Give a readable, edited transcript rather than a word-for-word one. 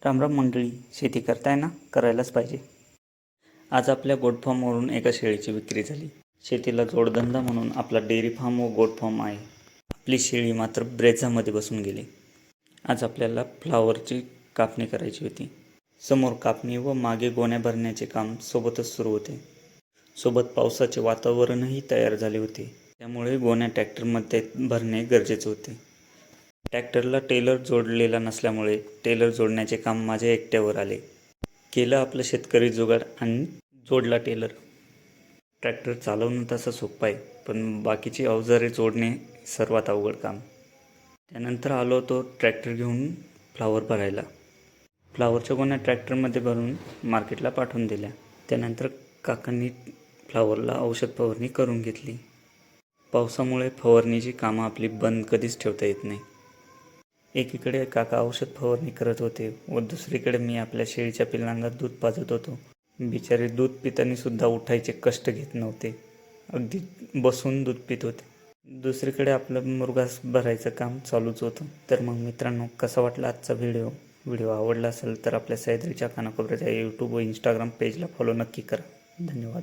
रामराम मंडळी, शेती करताय ना? करायलाच पाहिजे. आज आपल्या गोट फार्मवरून एका शेळीची विक्री झाली. शेतीला जोडधंदा म्हणून आपला डेअरी फार्म व गोट फार्म आहे. आपली शेळी मात्र ब्रेझामध्ये बसून गेली. आज आपल्याला फ्लावरची कापणी करायची होती. समोर कापणी व मागे गोण्या भरण्याचे काम सोबतच सुरू होते. सोबत पावसाचे वातावरणही तयार झाले होते. त्यामुळे गोण्या ट्रॅक्टरमध्ये भरणे गरजेचे होते. ट्रॅक्टरला टेलर जोडलेला नसल्यामुळे टेलर जोडण्याचे काम माझ्या एकट्यावर आले. केलं आपलं शेतकरी जुगाड आणि जोडला टेलर. ट्रॅक्टर चालवणं तसं सोपं आहे, पण बाकीची अवजारे जोडणे सर्वात अवघड काम. त्यानंतर आलो होतो ट्रॅक्टर घेऊन फ्लावर भरायला. फ्लावरच्या गोण्या ट्रॅक्टरमध्ये भरून मार्केटला पाठवून दिल्या. त्यानंतर काकांनी फ्लावरला औषध फवारणी करून घेतली. पावसामुळे फवारणीची कामं आपली बंद कधीच ठेवता येत नाही. एकीकडे काका औषध फवारणी करत होते व दुसरीकडे मी आपल्या शेळीच्या पिल्लांना दूध पाजत होतो. बिचारे दूध पिताना सुद्धा उठायचे कष्ट घेत नव्हते. अगदी बसून दूध पित होते. दुसरीकडे आपलं मुरघास भरायचं काम चालूच होतं. तर मग मित्रांनो, कसा वाटला आजचा व्हिडिओ आवडला असेल तर आपल्या सह्याद्रीच्या कानाकोपऱ्याच्या यूट्यूब व इंस्टाग्राम पेजला फॉलो नक्की करा. धन्यवाद.